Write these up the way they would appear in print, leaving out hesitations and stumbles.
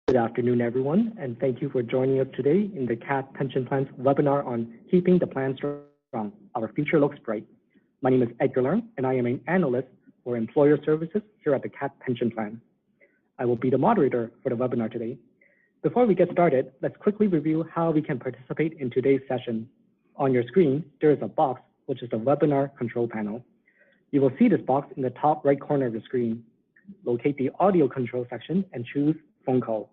Good afternoon, everyone, and thank you for joining us today in the CAAT Pension Plan's webinar on Keeping the Plan Strong, Our Future Looks Bright. My name is Edgar Leung, and I am an analyst for employer services here at the CAAT Pension Plan. I will be the moderator for the webinar today. Before we get started, let's quickly review how we can participate in today's session. On your screen, there is a box, which is the webinar control panel. You will see this box in the top right corner of the screen. Locate the audio control section and choose phone call.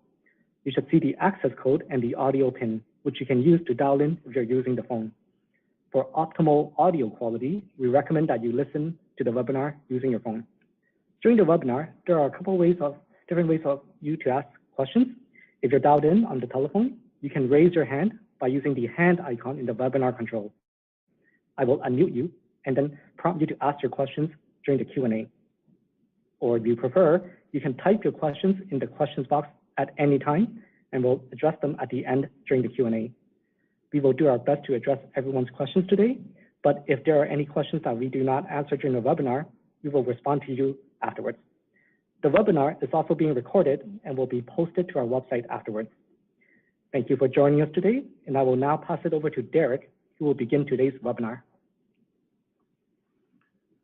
You should see the access code and the audio pin, which you can use to dial in if you're using the phone. For optimal audio quality, we recommend that you listen to the webinar using your phone. During the webinar, there are a couple different ways of you to ask questions. If you're dialed in on the telephone, you can raise your hand by using the hand icon in the webinar control. I will unmute you and then prompt you to ask your questions during the Q&A. Or if you prefer, you can type your questions in the questions box at any time, and we'll address them at the end during the Q&A. We will do our best to address everyone's questions today, but if there are any questions that we do not answer during the webinar, we will respond to you afterwards. The webinar is also being recorded and will be posted to our website afterwards. Thank you for joining us today, and I will now pass it over to Derek, who will begin today's webinar.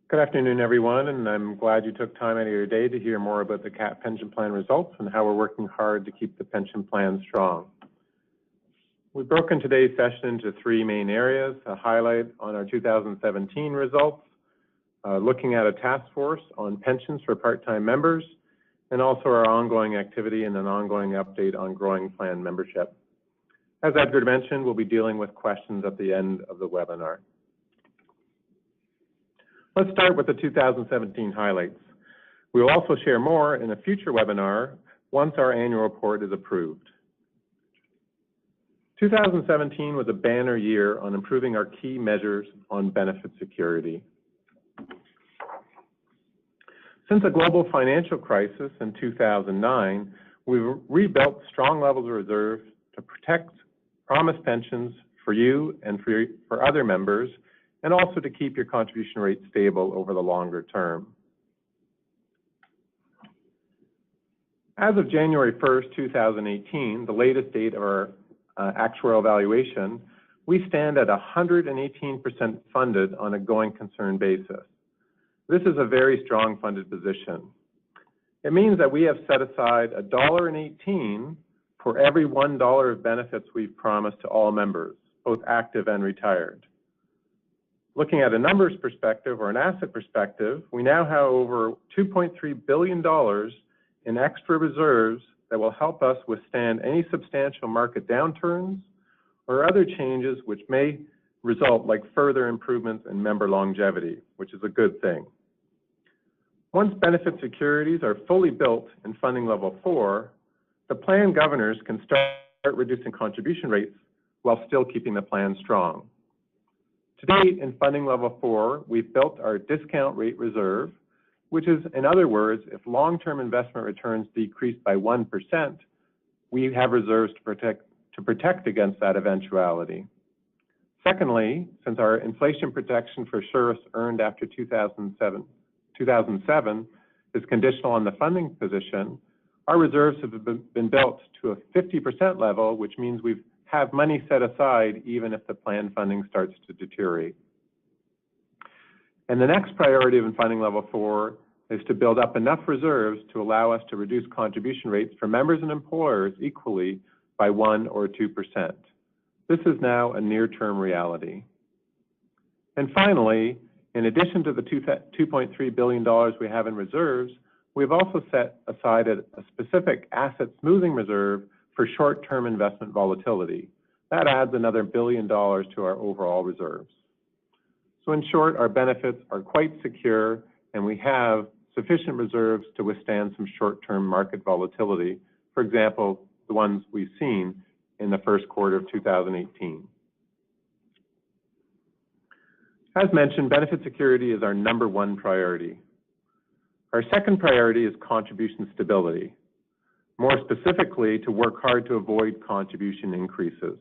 Good afternoon, everyone, and I'm glad you took time out of your day to hear more about the CAAT Pension Plan results and how we're working hard to keep the pension plan strong. We've broken today's session into three main areas: a highlight on our 2017 results, looking at a task force on pensions for part-time members, and also our ongoing activity and an ongoing update on growing plan membership. As Edgar mentioned, we'll be dealing with questions at the end of the webinar. Let's start with the 2017 highlights. We will also share more in a future webinar once our annual report is approved. 2017 was a banner year on improving our key measures on benefit security. Since a global financial crisis in 2009, we've rebuilt strong levels of reserve to protect promised pensions for you and for other members, and also to keep your contribution rate stable over the longer term. As of January 1st, 2018, the latest date of our actuarial valuation, we stand at 118% funded on a going concern basis. This is a very strong funded position. It means that we have set aside $1.18 for every $1 of benefits we've promised to all members, both active and retired. Looking at a numbers perspective or an asset perspective, we now have over $2.3 billion in extra reserves that will help us withstand any substantial market downturns or other changes which may result like further improvements in member longevity, which is a good thing. Once benefit securities are fully built in funding level 4, the plan governors can start reducing contribution rates while still keeping the plan strong. To date, in funding level 4, we've built our discount rate reserve, which is, in other words, if long-term investment returns decrease by 1%, we have reserves to protect against that eventuality. Secondly, since our inflation protection for Surus earned after 2007 is conditional on the funding position, our reserves have been built to a 50% level, which means we have money set aside even if the plan funding starts to deteriorate. And the next priority in funding level 4 is to build up enough reserves to allow us to reduce contribution rates for members and employers equally by 1 or 2%. This is now a near-term reality. And finally, in addition to the $2.3 billion we have in reserves, we've also set aside a specific asset smoothing reserve for short-term investment volatility. That adds another $1 billion to our overall reserves. So in short, our benefits are quite secure, and we have sufficient reserves to withstand some short-term market volatility, for example, the ones we've seen in the first quarter of 2018. As mentioned, benefit security is our #1 priority. Our second priority is contribution stability. More specifically, to work hard to avoid contribution increases.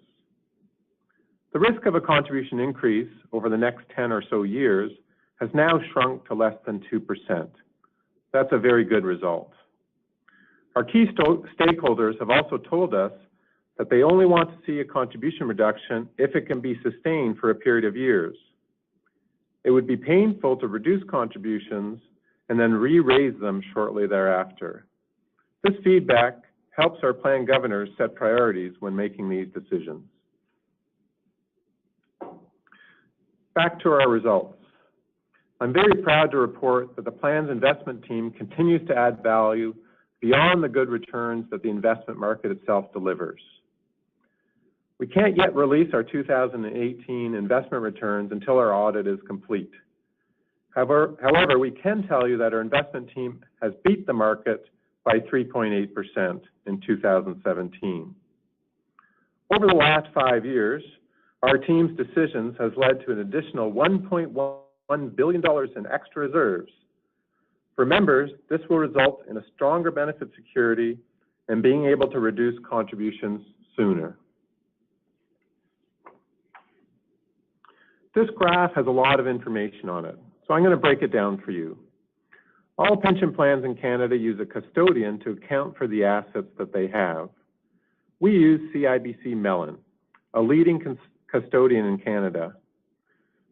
The risk of a contribution increase over the next 10 or so years has now shrunk to less than 2%. That's a very good result. Our key stakeholders have also told us that they only want to see a contribution reduction if it can be sustained for a period of years. It would be painful to reduce contributions and then re-raise them shortly thereafter. This feedback helps our plan governors set priorities when making these decisions. Back to our results. I'm very proud to report that the plan's investment team continues to add value beyond the good returns that the investment market itself delivers. We can't yet release our 2018 investment returns until our audit is complete. However, we can tell you that our investment team has beat the market by 3.8% in 2017. Over the last 5 years, our team's decisions has led to an additional $1.1 billion in extra reserves. For members, this will result in a stronger benefit security and being able to reduce contributions sooner. This graph has a lot of information on it, so I'm going to break it down for you. All pension plans in Canada use a custodian to account for the assets that they have. We use CIBC Mellon, a leading custodian in Canada.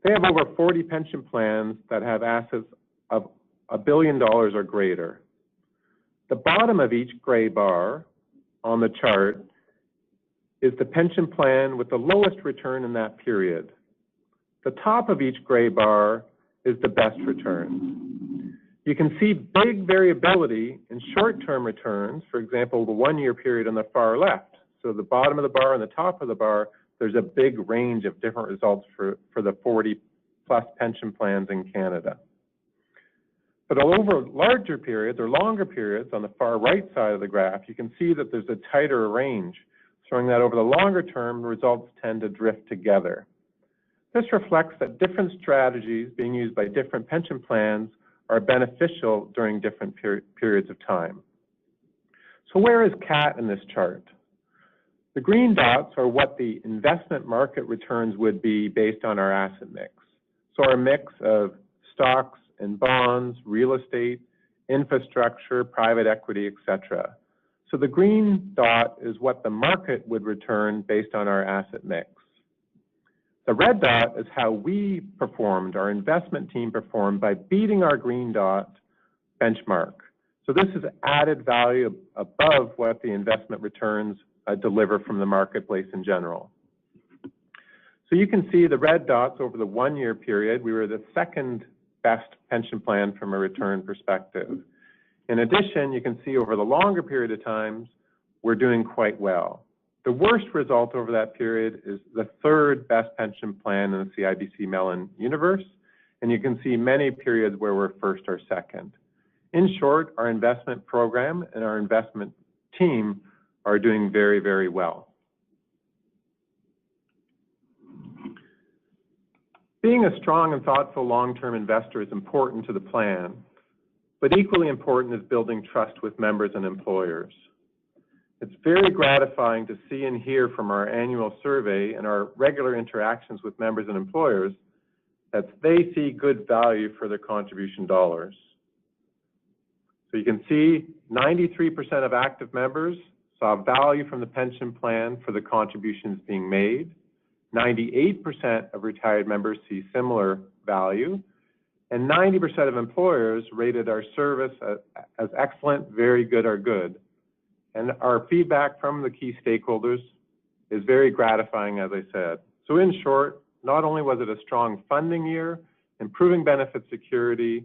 They have over 40 pension plans that have assets of $1 billion or greater. The bottom of each gray bar on the chart is the pension plan with the lowest return in that period. The top of each gray bar is the best return. You can see big variability in short-term returns, for example, the one-year period on the far left. So the bottom of the bar and the top of the bar, there's a big range of different results for the 40-plus pension plans in Canada. But over larger periods or longer periods on the far right side of the graph, you can see that there's a tighter range, showing that over the longer term, results tend to drift together. This reflects that different strategies being used by different pension plans are beneficial during different periods of time. So where is CAAT in this chart? The green dots are what the investment market returns would be based on our asset mix. So our mix of stocks and bonds, real estate, infrastructure, private equity, etc. So the green dot is what the market would return based on our asset mix. The red dot is how we performed, our investment team performed by beating our green dot benchmark. So this is added value above what the investment returns deliver from the marketplace in general. So you can see the red dots over the one-year period, we were the second best pension plan from a return perspective. In addition, you can see over the longer period of times, we're doing quite well. The worst result over that period is the third best pension plan in the CIBC Mellon universe, and you can see many periods where we're first or second. In short, our investment program and our investment team are doing very, very well. Being a strong and thoughtful long-term investor is important to the plan, but equally important is building trust with members and employers. It's very gratifying to see and hear from our annual survey and our regular interactions with members and employers that they see good value for their contribution dollars. So you can see 93% of active members saw value from the pension plan for the contributions being made. 98% of retired members see similar value, and 90% of employers rated our service as excellent, very good, or good. And our feedback from the key stakeholders is very gratifying, as I said. So in short, not only was it a strong funding year, improving benefit security,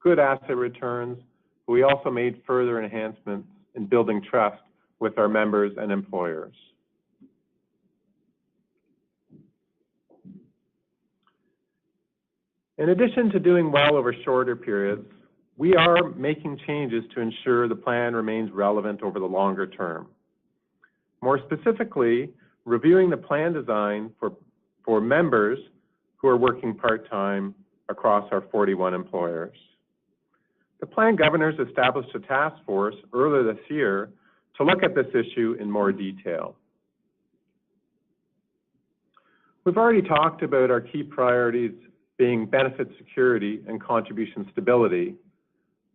good asset returns, but we also made further enhancements in building trust with our members and employers. In addition to doing well over shorter periods, we are making changes to ensure the plan remains relevant over the longer term. More specifically, reviewing the plan design for members who are working part-time across our 41 employers. The plan governors established a task force earlier this year to look at this issue in more detail. We've already talked about our key priorities being benefit security and contribution stability,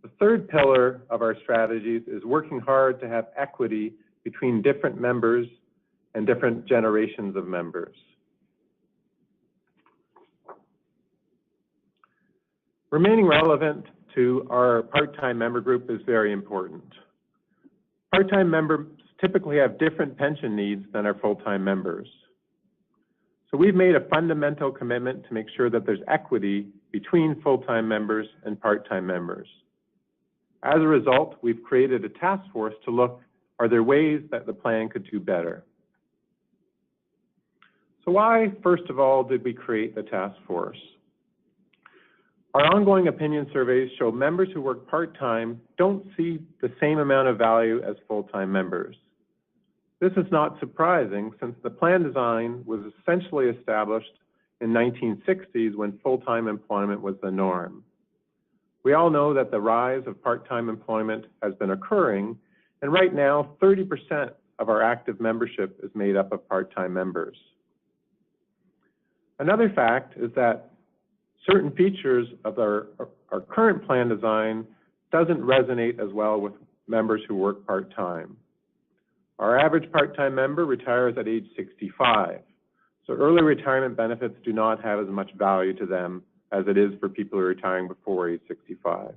The third pillar of our strategies is working hard to have equity between different members and different generations of members. Remaining relevant to our part-time member group is very important. Part-time members typically have different pension needs than our full-time members. So we've made a fundamental commitment to make sure that there's equity between full-time members and part-time members. As a result, we've created a task force to look, are there ways that the plan could do better? So why, first of all, did we create the task force? Our ongoing opinion surveys show members who work part-time don't see the same amount of value as full-time members. This is not surprising since the plan design was essentially established in the 1960s when full-time employment was the norm. We all know that the rise of part-time employment has been occurring, and right now 30% of our active membership is made up of part-time members. Another fact is that certain features of our current plan design doesn't resonate as well with members who work part-time. Our average part-time member retires at age 65, so early retirement benefits do not have as much value to them as it is for people who are retiring before age 65.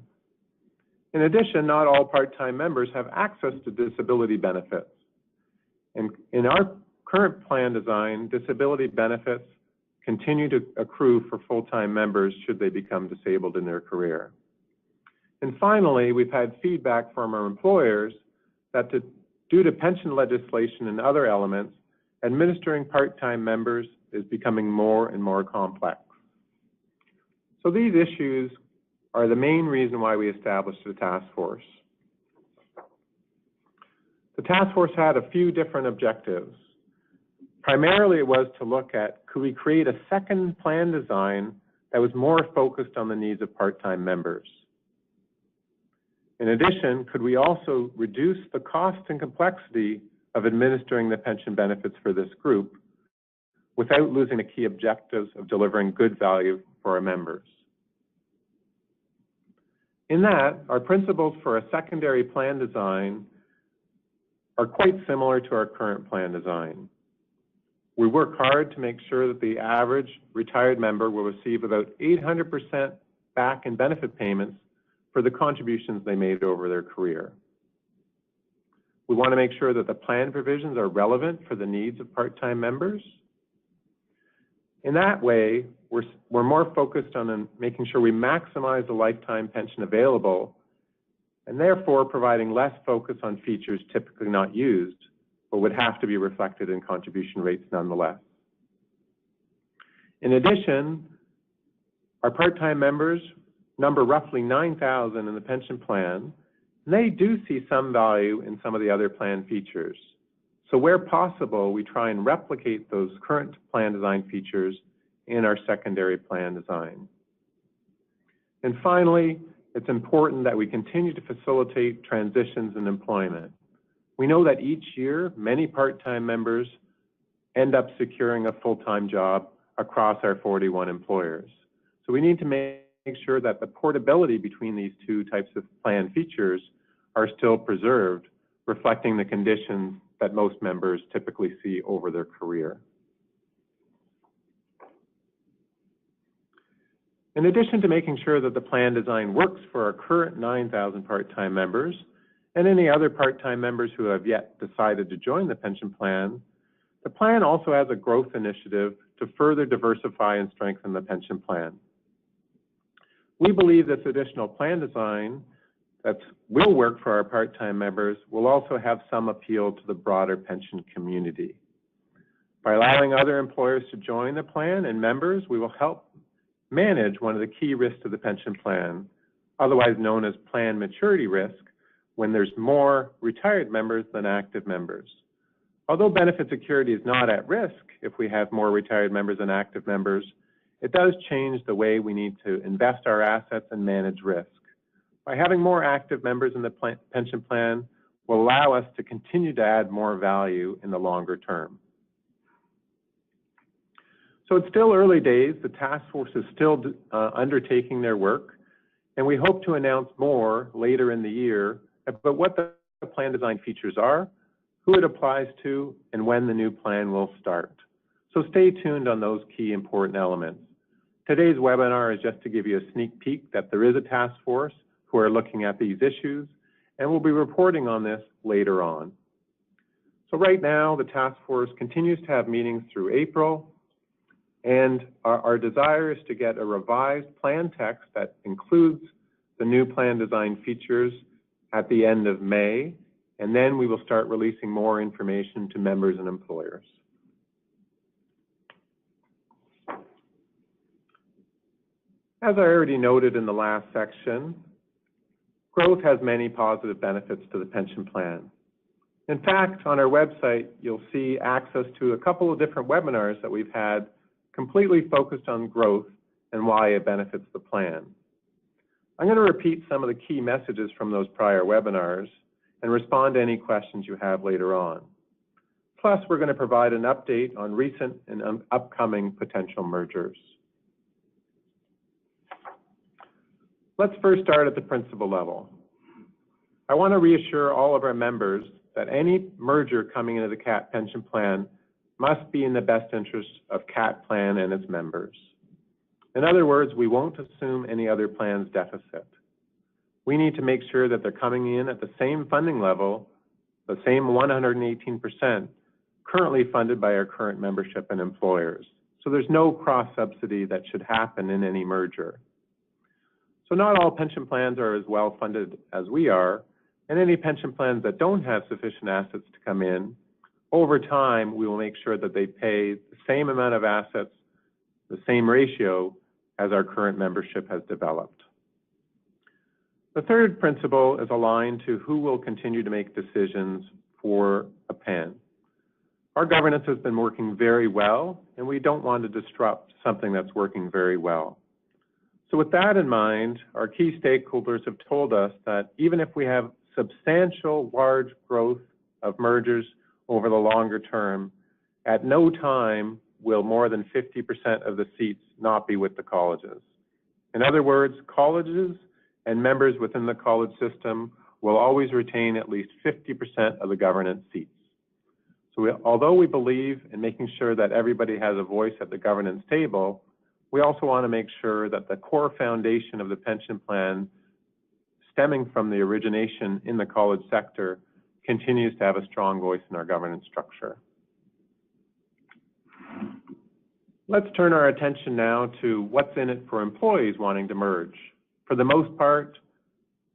In addition, not all part-time members have access to disability benefits. And in our current plan design, disability benefits continue to accrue for full-time members should they become disabled in their career. And finally, we've had feedback from our employers that due to pension legislation and other elements, administering part-time members is becoming more and more complex. So these issues are the main reason why we established the task force. The task force had a few different objectives. Primarily, it was to look at, could we create a second plan design that was more focused on the needs of part-time members? In addition, could we also reduce the cost and complexity of administering the pension benefits for this group without losing the key objectives of delivering good value for our members? In that, our principles for a secondary plan design are quite similar to our current plan design. We work hard to make sure that the average retired member will receive about 800% back in benefit payments for the contributions they made over their career. We want to make sure that the plan provisions are relevant for the needs of part-time members. In that way, we're more focused on making sure we maximize the lifetime pension available and therefore providing less focus on features typically not used but would have to be reflected in contribution rates nonetheless. In addition, our part-time members number roughly 9,000 in the pension plan, and they do see some value in some of the other plan features. So where possible, we try and replicate those current plan design features in our secondary plan design. And finally, it's important that we continue to facilitate transitions in employment. We know that each year, many part-time members end up securing a full-time job across our 41 employers. So we need to make sure that the portability between these two types of plan features are still preserved, reflecting the conditions that most members typically see over their career. In addition to making sure that the plan design works for our current 9,000 part-time members and any other part-time members who have yet decided to join the pension plan, the plan also has a growth initiative to further diversify and strengthen the pension plan. We believe this additional plan design that will work for our part-time members will also have some appeal to the broader pension community. By allowing other employers to join the plan and members, we will help manage one of the key risks to the pension plan, otherwise known as plan maturity risk, when there's more retired members than active members. Although benefit security is not at risk if we have more retired members than active members, it does change the way we need to invest our assets and manage risk. By having more active members in the pension plan will allow us to continue to add more value in the longer term. So it's still early days. The task force is still undertaking their work. and we hope to announce more later in the year about what the plan design features are, who it applies to, and when the new plan will start. So stay tuned on those key important elements. Today's webinar is just to give you a sneak peek that there is a task force who are looking at these issues, and we'll be reporting on this later on. So right now, the task force continues to have meetings through April, and our desire is to get a revised plan text that includes the new plan design features at the end of May, and then we will start releasing more information to members and employers. As I already noted in the last section, growth has many positive benefits to the pension plan. In fact, on our website, you'll see access to a couple of different webinars that we've had completely focused on growth and why it benefits the plan. I'm going to repeat some of the key messages from those prior webinars and respond to any questions you have later on. Plus, we're going to provide an update on recent and upcoming potential mergers. Let's first start at the principal level. I want to reassure all of our members that any merger coming into the CAAT Pension Plan must be in the best interest of CAAT Plan and its members. In other words, we won't assume any other plan's deficit. We need to make sure that they're coming in at the same funding level, the same 118%, currently funded by our current membership and employers. So there's no cross-subsidy that should happen in any merger. So not all pension plans are as well funded as we are, and any pension plans that don't have sufficient assets to come in, over time, we will make sure that they pay the same amount of assets, the same ratio as our current membership has developed. The third principle is aligned to who will continue to make decisions for a PEN. Our governance has been working very well, and we don't want to disrupt something that's working very well. So with that in mind, our key stakeholders have told us that even if we have substantial large growth of mergers over the longer term, at no time will more than 50% of the seats not be with the colleges. In other words, colleges and members within the college system will always retain at least 50% of the governance seats. So although we believe in making sure that everybody has a voice at the governance table, we also want to make sure that the core foundation of the pension plan stemming from the origination in the college sector continues to have a strong voice in our governance structure. Let's turn our attention now to what's in it for employees wanting to merge. For the most part,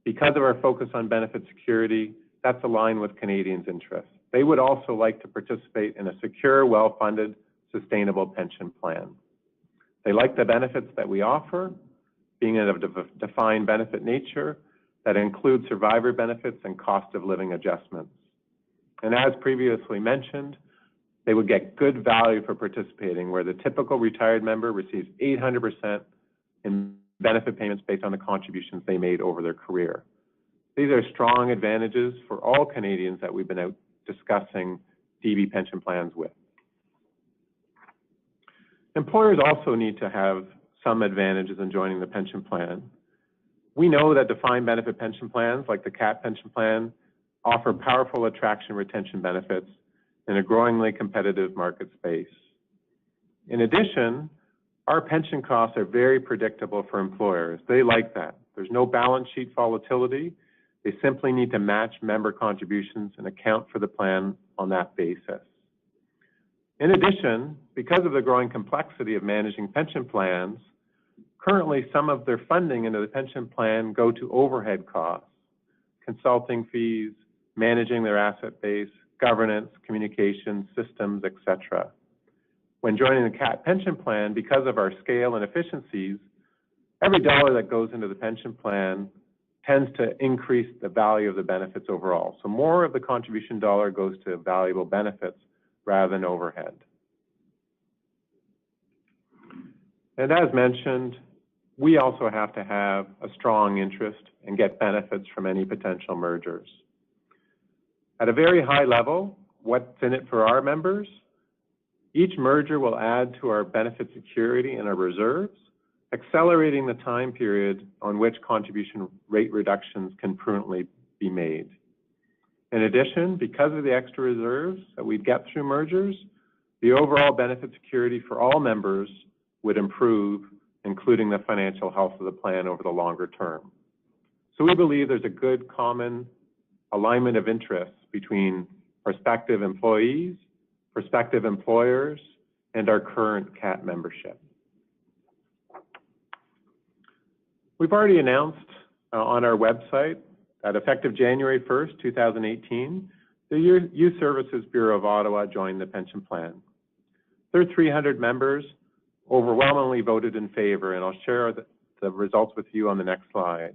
because of our focus on benefit security, that's aligned with Canadians' interests. They would also like to participate in a secure, well-funded, sustainable pension plan. They like the benefits that we offer, being of a defined benefit nature, that include survivor benefits and cost of living adjustments. And as previously mentioned, they would get good value for participating, where the typical retired member receives 800% in benefit payments based on the contributions they made over their career. These are strong advantages for all Canadians that we've been out discussing DB pension plans with. Employers also need to have some advantages in joining the pension plan. We know that defined benefit pension plans, like the CAAT Pension Plan, offer powerful attraction retention benefits in a growingly competitive market space. In addition, our pension costs are very predictable for employers. They like that. There's no balance sheet volatility. They simply need to match member contributions and account for the plan on that basis. In addition, because of the growing complexity of managing pension plans, currently some of their funding into the pension plan go to overhead costs, consulting fees, managing their asset base, governance, communications, systems, etc. When joining the CAAT Pension Plan, because of our scale and efficiencies, every dollar that goes into the pension plan tends to increase the value of the benefits overall. So more of the contribution dollar goes to valuable benefits rather than overhead. And as mentioned, we also have to have a strong interest and get benefits from any potential mergers. At a very high level, what's in it for our members? Each merger will add to our benefit security and our reserves, accelerating the time period on which contribution rate reductions can prudently be made. In addition, because of the extra reserves that we'd get through mergers, the overall benefit security for all members would improve, including the financial health of the plan over the longer term. So we believe there's a good common alignment of interests between prospective employees, prospective employers, and our current CAAT membership. We've already announced on our website that effective January 1st, 2018, the Youth Services Bureau of Ottawa joined the pension plan. Their 300 members overwhelmingly voted in favor, and I'll share the results with you on the next slide.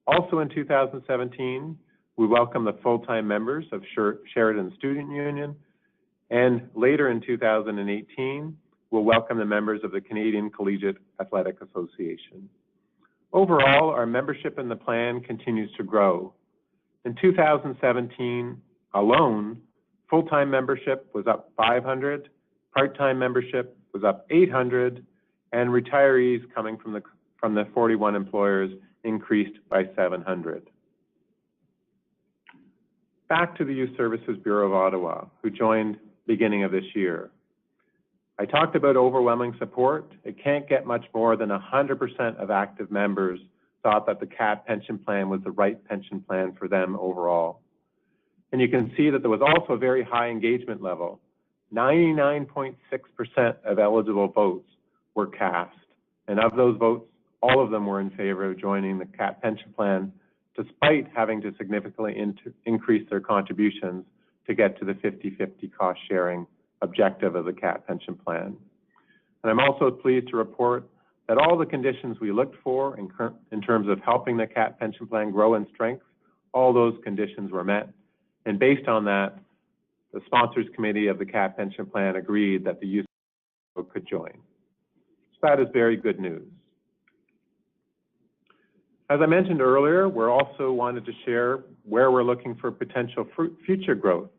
Also in 2017, we welcome the full-time members of Sheridan Student Union, and later in 2018, we'll welcome the members of the Canadian Collegiate Athletic Association. Overall, our membership in the plan continues to grow. In 2017 alone, full-time membership was up 500, part-time membership was up 800, and retirees coming from the 41 employers increased by 700. Back to the Youth Services Bureau of Ottawa, who joined beginning of this year. I talked about overwhelming support. It can't get much more than 100% of active members thought that the CAAT pension plan was the right pension plan for them overall. And you can see that there was also a very high engagement level. 99.6% of eligible votes were cast. And of those votes, all of them were in favor of joining the CAAT pension plan, despite having to significantly increase their contributions to get to the 50-50 cost sharing objective of the CAAT pension plan. And I'm also pleased to report that all the conditions we looked for in terms of helping the CAAT pension plan grow in strength, all those conditions were met. And based on that, the sponsors committee of the CAAT pension plan agreed that the youth could join. So that is very good news. As I mentioned earlier, we're also wanted to share where we're looking for potential future growth.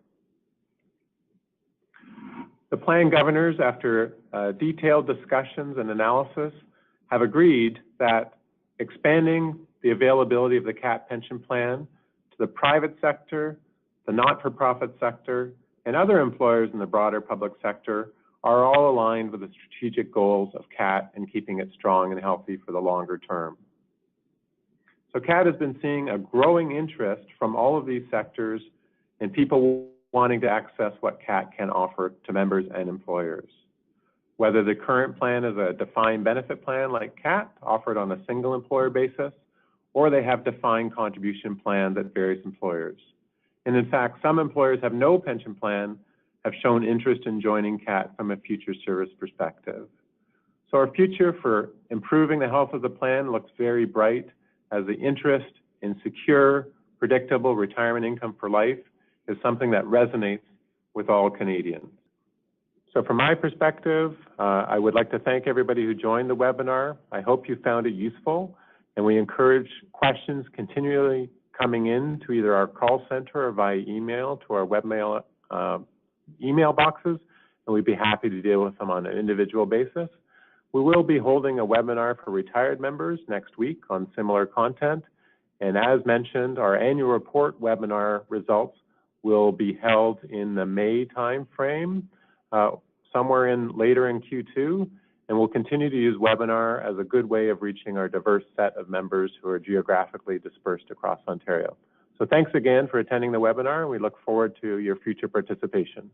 The plan governors, after detailed discussions and analysis, have agreed that expanding the availability of the CAAT pension plan to the private sector, the not-for-profit sector, and other employers in the broader public sector are all aligned with the strategic goals of CAAT and keeping it strong and healthy for the longer term. So CAAT has been seeing a growing interest from all of these sectors and people wanting to access what CAAT can offer to members and employers. Whether the current plan is a defined benefit plan like CAAT, offered on a single employer basis, or they have defined contribution plans at various employers. And in fact, some employers have no pension plan, have shown interest in joining CAAT from a future service perspective. So our future for improving the health of the plan looks very bright, as the interest in secure, predictable retirement income for life is something that resonates with all Canadians. So from my perspective, I would like to thank everybody who joined the webinar. I hope you found it useful, and we encourage questions continually coming in to either our call center or via email to our webmail email boxes, and we'd be happy to deal with them on an individual basis. We will be holding a webinar for retired members next week on similar content, and as mentioned, our annual report webinar results will be held in the May timeframe, somewhere later in Q2, and we'll continue to use webinar as a good way of reaching our diverse set of members who are geographically dispersed across Ontario. So thanks again for attending the webinar, and we look forward to your future participation.